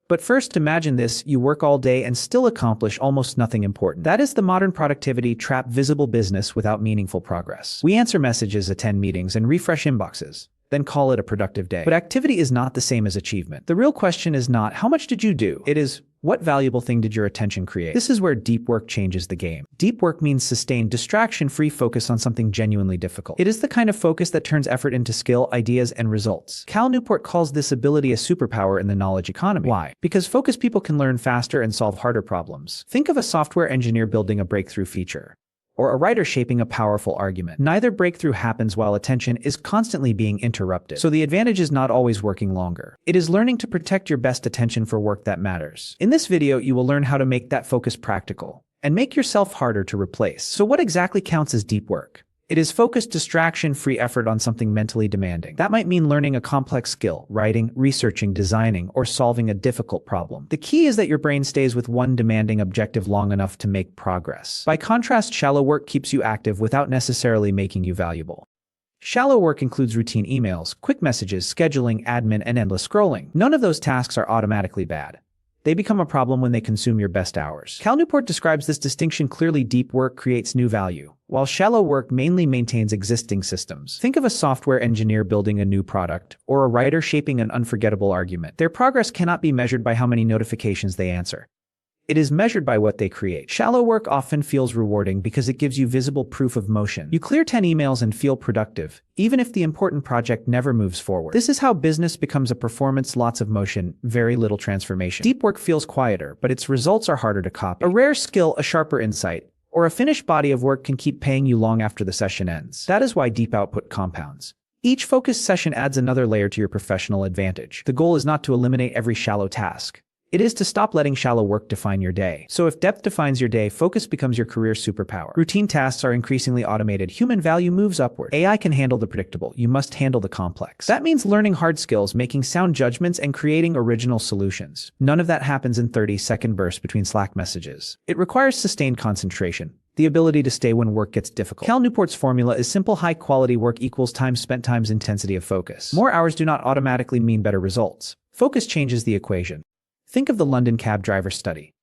But first, imagine this: you work all day and still accomplish almost nothing important. That is the modern productivity trap, visible business without meaningful progress. We answer messages, attend meetings, and refresh inboxes, then call it a productive day. But activity is not the same as achievement. The real question is not how much did you do? It is, what valuable thing did your attention create? This is where deep work changes the game. Deep work means sustained, distraction-free focus on something genuinely difficult. It is the kind of focus that turns effort into skill, ideas, and results. Cal Newport calls this ability a superpower in the knowledge economy. Why? Because focused people can learn faster and solve harder problems. Think of a software engineer building a breakthrough feature, or a writer shaping a powerful argument. Neither breakthrough happens while attention is constantly being interrupted. So the advantage is not always working longer. It is learning to protect your best attention for work that matters. In this video, you will learn how to make that focus practical and make yourself harder to replace. So what exactly counts as deep work? It is focused, distraction-free effort on something mentally demanding. That might mean learning a complex skill, writing, researching, designing, or solving a difficult problem. The key is that your brain stays with one demanding objective long enough to make progress. By contrast, shallow work keeps you active without necessarily making you valuable. Shallow work includes routine emails, quick messages, scheduling, admin, and endless scrolling. None of those tasks are automatically bad. They become a problem when they consume your best hours. Cal Newport describes this distinction clearly: deep work creates new value, while shallow work mainly maintains existing systems. Think of a software engineer building a new product, or a writer shaping an unforgettable argument. Their progress cannot be measured by how many notifications they answer. It is measured by what they create. Shallow work often feels rewarding because it gives you visible proof of motion. You clear 10 emails and feel productive, even if the important project never moves forward. This is how business becomes a performance: lots of motion, very little transformation. Deep work feels quieter, but its results are harder to copy. A rare skill, a sharper insight, or a finished body of work can keep paying you long after the session ends. That is why deep output compounds. Each focused session adds another layer to your professional advantage. The goal is not to eliminate every shallow task. It is to stop letting shallow work define your day. So if depth defines your day, focus becomes your career superpower. Routine tasks are increasingly automated. Human value moves upward. AI can handle the predictable. You must handle the complex. That means learning hard skills, making sound judgments, and creating original solutions. None of that happens in 30-second bursts between Slack messages. It requires sustained concentration, the ability to stay when work gets difficult. Cal Newport's formula is simple: high-quality work equals time spent times intensity of focus. More hours do not automatically mean better results. Focus changes the equation. Think of the London cab driver study.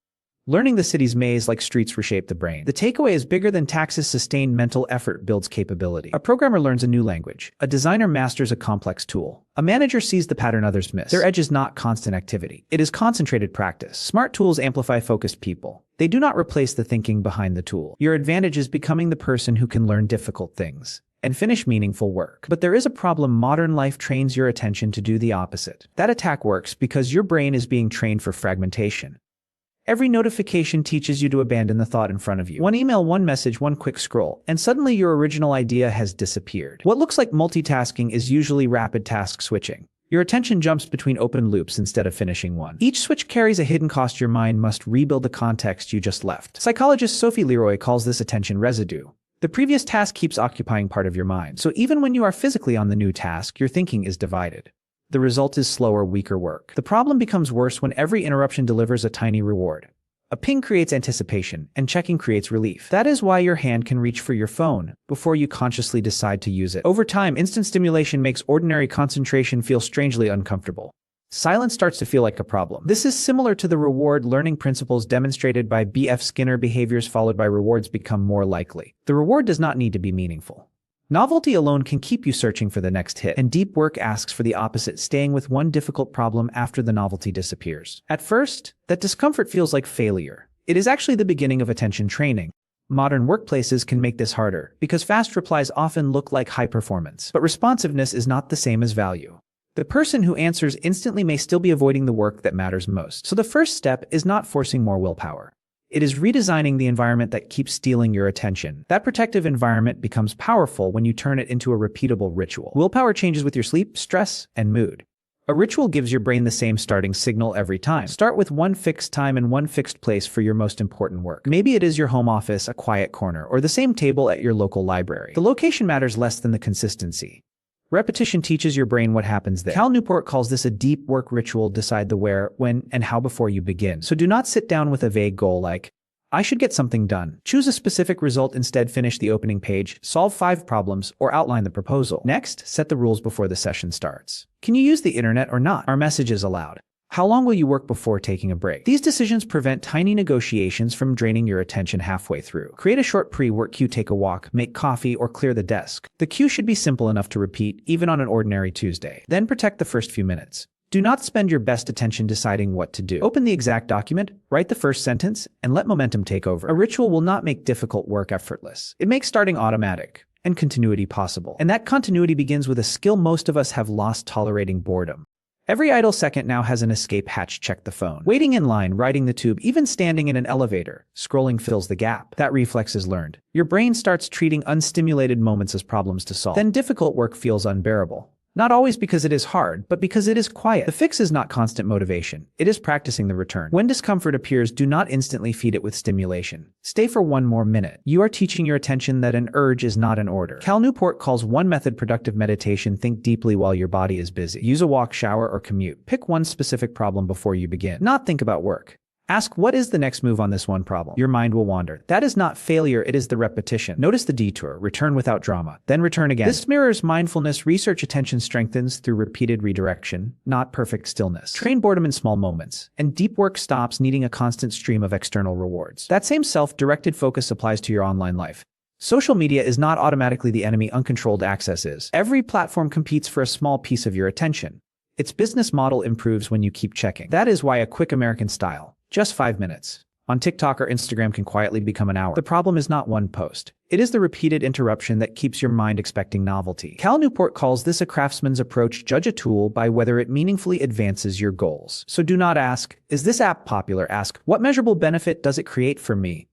Learning the city's maze like streets reshape the brain. The takeaway is bigger than taxes: sustained mental effort builds capability. A programmer learns a new language. A designer masters a complex tool. A manager sees the pattern others miss. Their edge is not constant activity. It is concentrated practice. Smart tools amplify focused people. They do not replace the thinking behind the tool. Your advantage is becoming the person who can learn difficult things and finish meaningful work. But there is a problem: modern life trains your attention to do the opposite. That attack works because your brain is being trained for fragmentation. Every notification teaches you to abandon the thought in front of you. One email, one message, one quick scroll, and suddenly your original idea has disappeared. What looks like multitasking is usually rapid task switching. Your attention jumps between open loops instead of finishing one. Each switch carries a hidden cost. Your mind must rebuild the context you just left. Psychologist Sophie Leroy calls this attention residue. The previous task keeps occupying part of your mind, so even when you are physically on the new task, your thinking is divided. The result is slower, weaker work. The problem becomes worse when every interruption delivers a tiny reward. A ping creates anticipation, and checking creates relief. That is why your hand can reach for your phone before you consciously decide to use it. Over time, instant stimulation makes ordinary concentration feel strangely uncomfortable. Silence starts to feel like a problem. This is similar to the reward learning principles demonstrated by B.F. Skinner. Behaviors followed by rewards become more likely. The reward does not need to be meaningful. Novelty alone can keep you searching for the next hit, and deep work asks for the opposite: staying with one difficult problem after the novelty disappears. At first, that discomfort feels like failure. It is actually the beginning of attention training. Modern workplaces can make this harder because fast replies often look like high performance. But responsiveness is not the same as value. The person who answers instantly may still be avoiding the work that matters most. So the first step is not forcing more willpower. It is redesigning the environment that keeps stealing your attention. That protective environment becomes powerful when you turn it into a repeatable ritual. Willpower changes with your sleep, stress, and mood. A ritual gives your brain the same starting signal every time. Start with one fixed time and one fixed place for your most important work. Maybe it is your home office, a quiet corner, or the same table at your local library. The location matters less than the consistency. Repetition teaches your brain what happens there. Cal Newport calls this a deep work ritual. Decide the where, when, and how before you begin. So do not sit down with a vague goal like, I should get something done. Choose a specific result instead. Finish the opening page, solve 5 problems, or outline the proposal. Next, set the rules before the session starts. Can you use the internet or not? Are messages allowed? How long will you work before taking a break? These decisions prevent tiny negotiations from draining your attention halfway through. Create a short pre-work cue, take a walk, make coffee, or clear the desk. The cue should be simple enough to repeat, even on an ordinary Tuesday. Then protect the first few minutes. Do not spend your best attention deciding what to do. Open the exact document, write the first sentence, and let momentum take over. A ritual will not make difficult work effortless. It makes starting automatic and continuity possible. And that continuity begins with a skill most of us have lost: tolerating boredom. Every idle second now has an escape hatch. Check the phone. Waiting in line, riding the tube, even standing in an elevator. Scrolling fills the gap. That reflex is learned. Your brain starts treating unstimulated moments as problems to solve. Then difficult work feels unbearable. Not always because it is hard, but because it is quiet. The fix is not constant motivation. It is practicing the return. When discomfort appears, do not instantly feed it with stimulation. Stay for one more minute. You are teaching your attention that an urge is not an order. Cal Newport calls one method productive meditation. Think deeply while your body is busy. Use a walk, shower, or commute. Pick one specific problem before you begin. Not think about work. Ask, what is the next move on this one problem? Your mind will wander. That is not failure, it is the repetition. Notice the detour, return without drama, then return again. This mirrors mindfulness. Research attention strengthens through repeated redirection, not perfect stillness. Train boredom in small moments, and deep work stops needing a constant stream of external rewards. That same self-directed focus applies to your online life. Social media is not automatically the enemy, uncontrolled access is. Every platform competes for a small piece of your attention. Its business model improves when you keep checking. That is why a quick American style, just 5 minutes, on TikTok or Instagram can quietly become an hour. The problem is not one post. It is the repeated interruption that keeps your mind expecting novelty. Cal Newport calls this a craftsman's approach. Judge a tool by whether it meaningfully advances your goals. So do not ask, is this app popular? Ask, what measurable benefit does it create for me?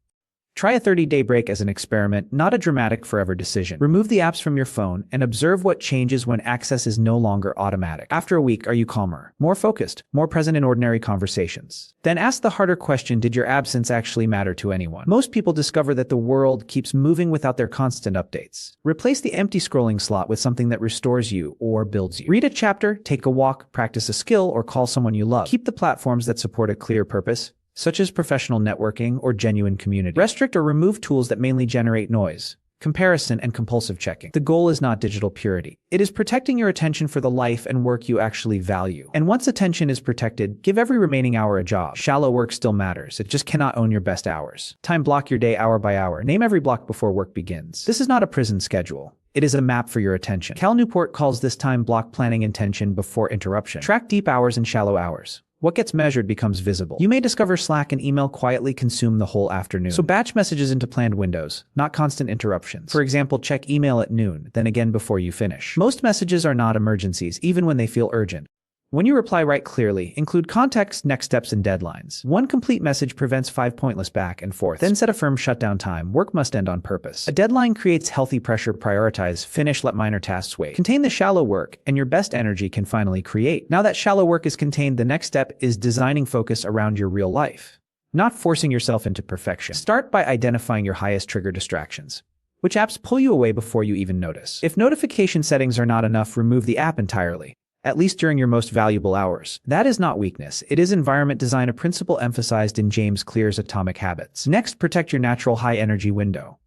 Try a 30-day break as an experiment, not a dramatic forever decision. Remove the apps from your phone and observe what changes when access is no longer automatic. After a week, are you calmer, more focused, more present in ordinary conversations? Then ask the harder question, did your absence actually matter to anyone? Most people discover that the world keeps moving without their constant updates. Replace the empty scrolling slot with something that restores you or builds you. Read a chapter, take a walk, practice a skill, or call someone you love. Keep the platforms that support a clear purpose, such as professional networking or genuine community. Restrict or remove tools that mainly generate noise, comparison, and compulsive checking. The goal is not digital purity. It is protecting your attention for the life and work you actually value. And once attention is protected, give every remaining hour a job. Shallow work still matters. It just cannot own your best hours. Time block your day hour by hour. Name every block before work begins. This is not a prison schedule. It is a map for your attention. Cal Newport calls this time block planning, intention before interruption. Track deep hours and shallow hours. What gets measured becomes visible. You may discover Slack and email quietly consume the whole afternoon. So batch messages into planned windows, not constant interruptions. For example, check email at noon, then again before you finish. Most messages are not emergencies, even when they feel urgent. When you reply, write clearly, include context, next steps, and deadlines. One complete message prevents 5 pointless back and forth. Then set a firm shutdown time. Work must end on purpose. A deadline creates healthy pressure. Prioritize, finish, let minor tasks wait. Contain the shallow work, and your best energy can finally create. Now that shallow work is contained, the next step is designing focus around your real life, not forcing yourself into perfection. Start by identifying your highest trigger distractions. Which apps pull you away before you even notice? If notification settings are not enough, remove the app entirely, at least during your most valuable hours. That is not weakness. It is environment design, a principle emphasized in James Clear's Atomic Habits. Next, protect your natural high-energy window.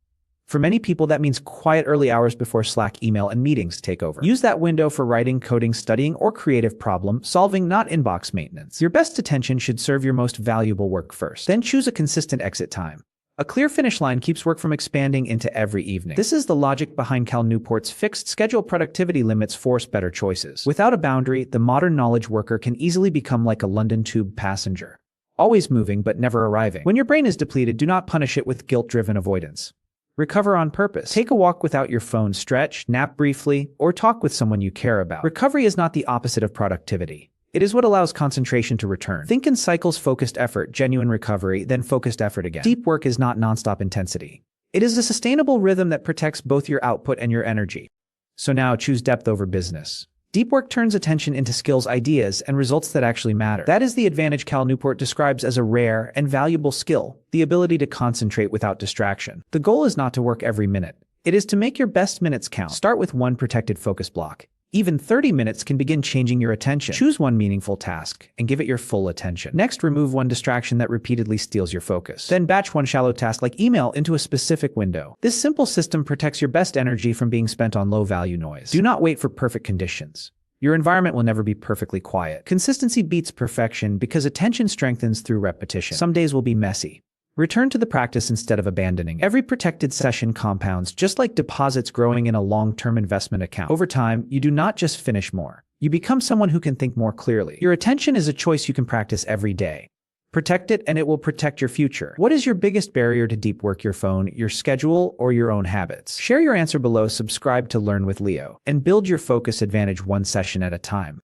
For many people, that means quiet early hours before Slack, email, and meetings take over. Use that window for writing, coding, studying, or creative problem solving, not inbox maintenance. Your best attention should serve your most valuable work first. Then choose a consistent exit time. A clear finish line keeps work from expanding into every evening. This is the logic behind Cal Newport's fixed schedule. Productivity limits force better choices. Without a boundary, the modern knowledge worker can easily become like a London Tube passenger, always moving but never arriving. When your brain is depleted, do not punish it with guilt-driven avoidance. Recover on purpose. Take a walk without your phone, stretch, nap briefly, or talk with someone you care about. Recovery is not the opposite of productivity. It is what allows concentration to return. Think in cycles: focused effort, genuine recovery, then focused effort again. Deep work is not nonstop intensity. It is a sustainable rhythm that protects both your output and your energy. So now choose depth over business. Deep work turns attention into skills, ideas, and results that actually matter. That is the advantage Cal Newport describes as a rare and valuable skill, the ability to concentrate without distraction. The goal is not to work every minute. It is to make your best minutes count. Start with one protected focus block. Even 30 minutes can begin changing your attention. Choose one meaningful task and give it your full attention. Next, remove one distraction that repeatedly steals your focus. Then batch one shallow task like email into a specific window. This simple system protects your best energy from being spent on low-value noise. Do not wait for perfect conditions. Your environment will never be perfectly quiet. Consistency beats perfection because attention strengthens through repetition. Some days will be messy. Return to the practice instead of abandoning. Every protected session compounds, just like deposits growing in a long-term investment account. Over time, you do not just finish more. You become someone who can think more clearly. Your attention is a choice you can practice every day. Protect it, and it will protect your future. What is your biggest barrier to deep work? Your phone, your schedule, or your own habits? Share your answer below, subscribe to Learn with Leo, and build your focus advantage one session at a time.